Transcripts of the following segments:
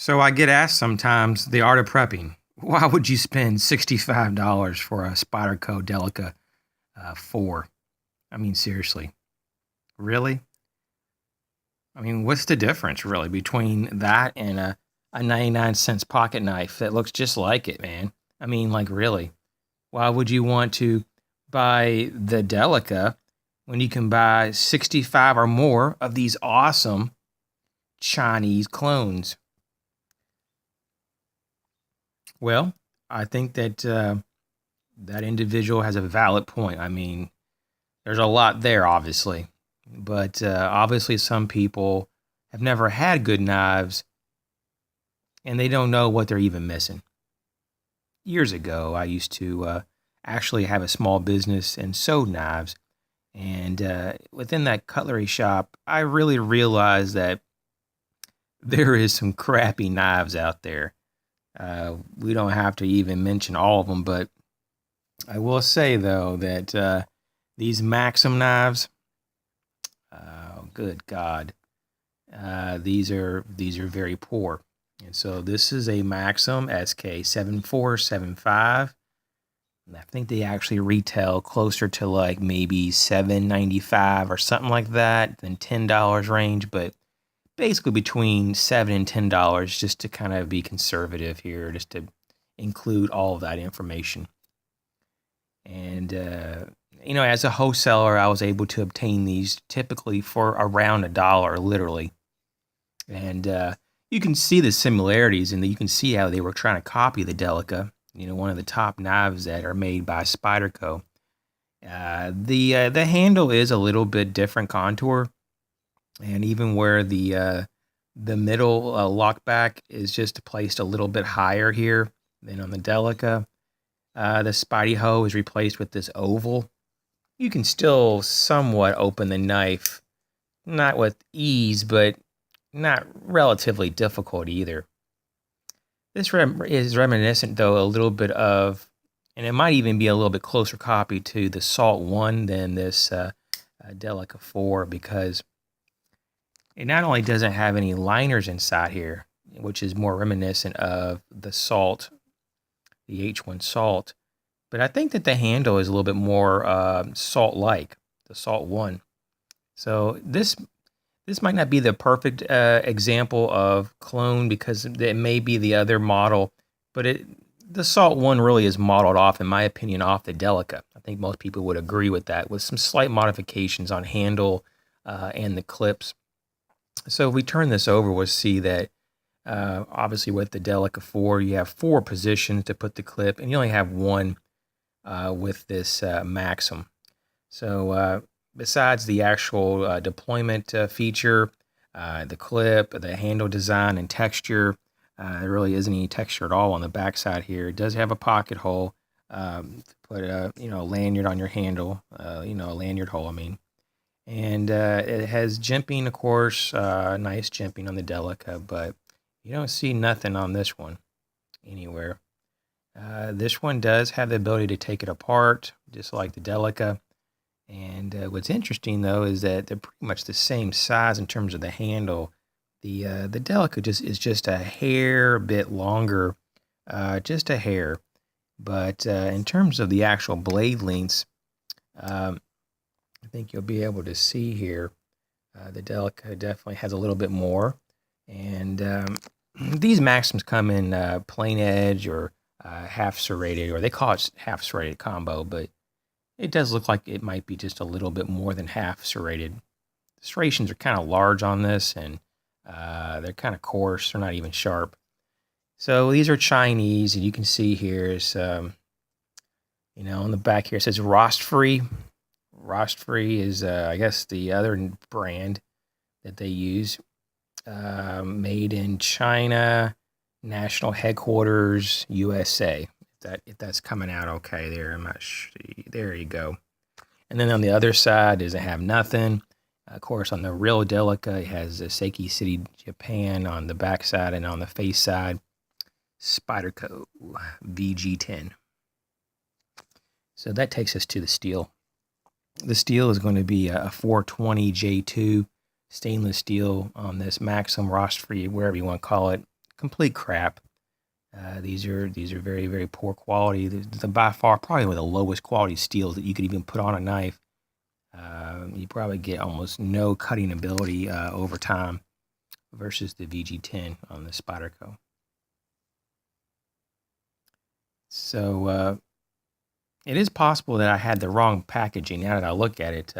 So I get asked sometimes the art of prepping. Why would you spend $65 for a Spyderco Delica 4? I mean, seriously, really? I mean, what's the difference really between that and a 99 cents pocket knife that looks just like it, man? I mean, like, really? Why would you want to buy the Delica when you can buy 65 or more of these awesome Chinese clones? Well, I think that that individual has a valid point. I mean, there's a lot there, obviously, but obviously, some people have never had good knives and they don't know what they're even missing. Years ago, I used to actually have a small business and sewed knives. And within that cutlery shop, I really realized that there is some crappy knives out there. We don't have to even mention all of them, but I will say though that these Maxim knives, good God, these are very poor. And so this is a Maxim SK7475. And I think they actually retail closer to like maybe $7.95 or something like that, than $10 range, but basically between $7 and $10, just to kind of be conservative here, just to include all of that information. And as a wholesaler, I was able to obtain these typically for around $1, literally. And you can see the similarities, and you can see how they were trying to copy the Delica. One of the top knives that are made by Spyderco. The handle is a little bit different contour, and even where the middle lockback is just placed a little bit higher here than on the Delica. The Spidey hoe is replaced with this oval. You can still somewhat open the knife, not with ease, but not relatively difficult either. This is reminiscent, though, a little bit of, and it might even be a little bit closer copy to the Salt 1 than this Delica 4, because it not only doesn't have any liners inside here, which is more reminiscent of the Salt, the H1 Salt, but I think that the handle is a little bit more Salt-like, the Salt 1. So this might not be the perfect example of clone, because it may be the other model, but the Salt 1 really is modeled off, in my opinion, off the Delica. I think most people would agree with that, with some slight modifications on handle and the clips. So if we turn this over, we'll see that obviously with the Delica 4, you have 4 positions to put the clip, and you only have one with this Maxim. So besides the actual deployment feature, the clip, the handle design, and texture, there really isn't any texture at all on the backside here. It does have a pocket hole to put a lanyard on your handle, a lanyard hole, I mean. And it has jimping, of course, nice jimping on the Delica, but you don't see nothing on this one anywhere. This one does have the ability to take it apart, just like the Delica. And what's interesting, though, is that they're pretty much the same size in terms of the handle. The Delica is just a hair bit longer, just a hair. But in terms of the actual blade lengths, I think you'll be able to see here, the Delica definitely has a little bit more. And these Maxims come in plain edge or half serrated, or they call it half serrated combo, but it does look like it might be just a little bit more than half serrated. The serrations are kind of large on this, and they're kind of coarse. They're not even sharp. So these are Chinese, and you can see here is, on the back here it says Rost Free. Rost Free is, I guess, the other brand that they use. Made in China, National Headquarters, USA. If that's coming out okay there, I'm not sure. There you go. And then on the other side, does it have nothing? Of course, on the real Delica, it has Seiki City, Japan on the back side, and on the face side, Spyderco VG10. So that takes us to the steel. The steel is going to be a 420 J2 stainless steel on this Maxim, Rost Free, wherever you want to call it, complete crap. These are very, very poor quality. The by far probably one of the lowest quality steels that you could even put on a knife. You probably get almost no cutting ability over time versus the VG10 on the Spyderco. So it is possible that I had the wrong packaging. Now that I look at it,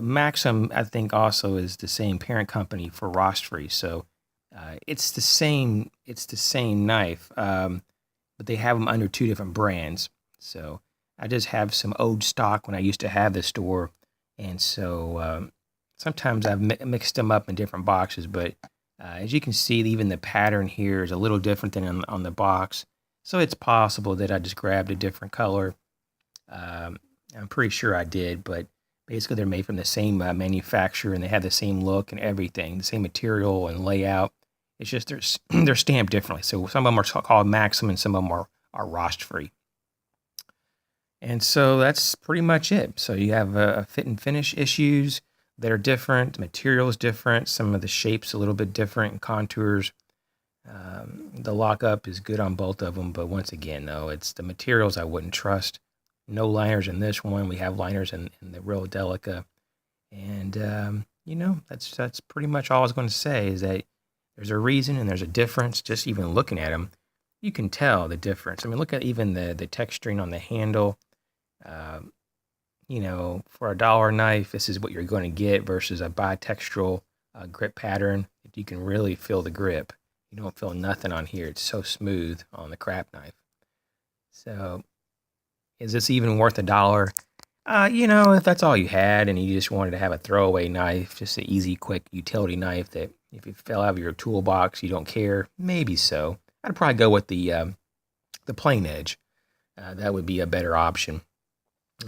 Maxim I think also is the same parent company for Rostfree. So it's the same knife, but they have them under two different brands. So I just have some old stock when I used to have the store, and so sometimes I've mixed them up in different boxes. But as you can see, even the pattern here is a little different than on the box. So it's possible that I just grabbed a different color. I'm pretty sure I did, but basically they're made from the same manufacturer, and they have the same look and everything, the same material and layout. It's just they're stamped differently. So some of them are called Maxim, and some of them are Rostfree. And so that's pretty much it. So you have fit and finish issues that are different. The material is different. Some of the shapes a little bit different and contours. The lockup is good on both of them, but once again, though, it's the materials I wouldn't trust. No liners in this one. We have liners in the real Delica. And, that's pretty much all I was going to say, is that there's a reason and there's a difference. Just even looking at them, you can tell the difference. I mean, look at even the texturing on the handle. For a $1 knife, this is what you're going to get versus a bitextural grip pattern. You can really feel the grip. You don't feel nothing on here. It's so smooth on the craft knife. So is this even worth $1? If that's all you had and you just wanted to have a throwaway knife, just an easy, quick utility knife that if it fell out of your toolbox, you don't care, maybe so. I'd probably go with the plain edge. That would be a better option.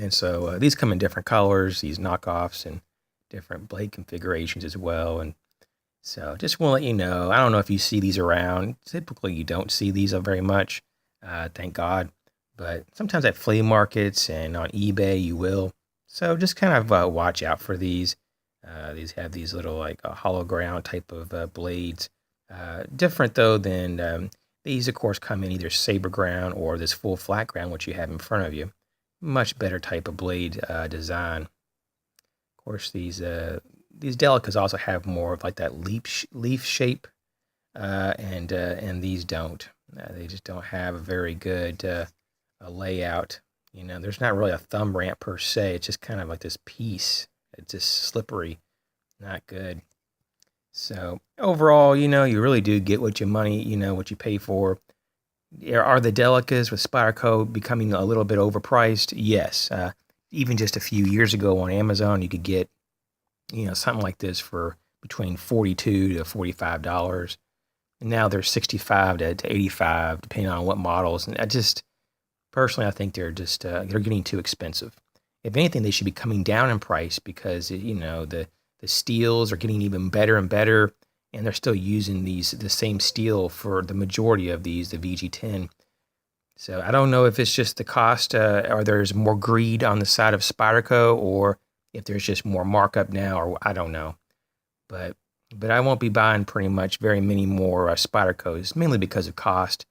And so these come in different colors, these knockoffs, and different blade configurations as well. And so just want to let you know, I don't know if you see these around. Typically, you don't see these very much, thank God. But sometimes at flea markets and on eBay, you will. So just kind of watch out for these. These have these little like hollow ground type of blades. Different though than these, of course, come in either saber ground or this full flat ground, which you have in front of you. Much better type of blade design. Of course, these Delicas also have more of like that leaf shape, and these don't. They just don't have a very good layout. There's not really a thumb ramp per se. It's just kind of like this piece. It's just slippery, not good. So overall, you really do get what you what you pay for. Are the Delicas with Spyderco becoming a little bit overpriced? Yes. Even just a few years ago on Amazon, you could get, something like this for between $42 to $45. And now they're $65 to $85, depending on what models. And personally, I think they're just they're getting too expensive. If anything, they should be coming down in price because the steels are getting even better and better. And they're still using the same steel for the majority of these, the VG10. So I don't know if it's just the cost, or there's more greed on the side of Spyderco, or if there's just more markup now, or I don't know. But I won't be buying pretty much very many more Spydercos, mainly because of cost,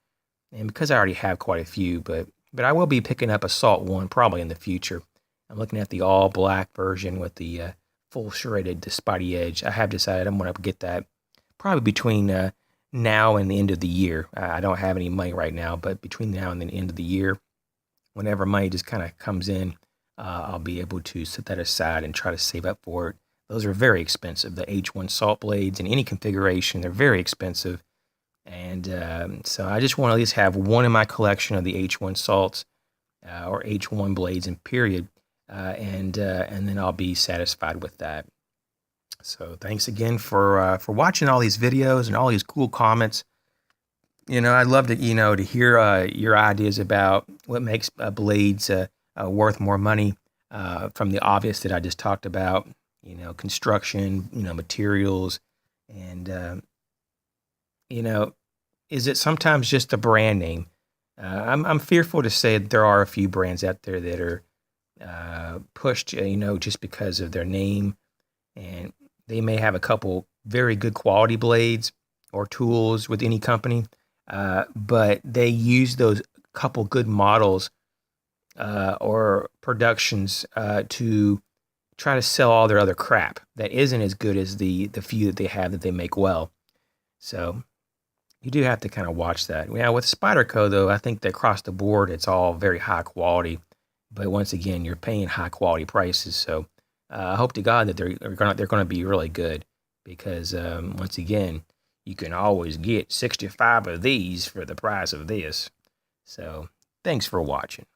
and because I already have quite a few. But I will be picking up a Salt one probably in the future. I'm looking at the all black version with the full shredded Spidey edge. I have decided I'm going to get that. Probably between now and the end of the year. I don't have any money right now, but between now and the end of the year, whenever money just kind of comes in, I'll be able to set that aside and try to save up for it. Those are very expensive. The H1 salt blades in any configuration, they're very expensive. And so I just want to at least have one in my collection of the H1 salts or H1 blades in period. And then I'll be satisfied with that. So thanks again for watching all these videos and all these cool comments. I'd love to to hear your ideas about what makes blades worth more money, from the obvious that I just talked about. Construction, materials, and is it sometimes just the brand name? I'm fearful to say that there are a few brands out there that are pushed, just because of their name, and they may have a couple very good quality blades, or tools with any company, but they use those couple good models or productions to try to sell all their other crap that isn't as good as the few that they have that they make well. So you do have to kind of watch that. Yeah, with Spyderco though, I think that across the board it's all very high quality. But once again, you're paying high quality prices. So I hope to God that they're gonna be really good because once again, you can always get 65 of these for the price of this. So thanks for watching.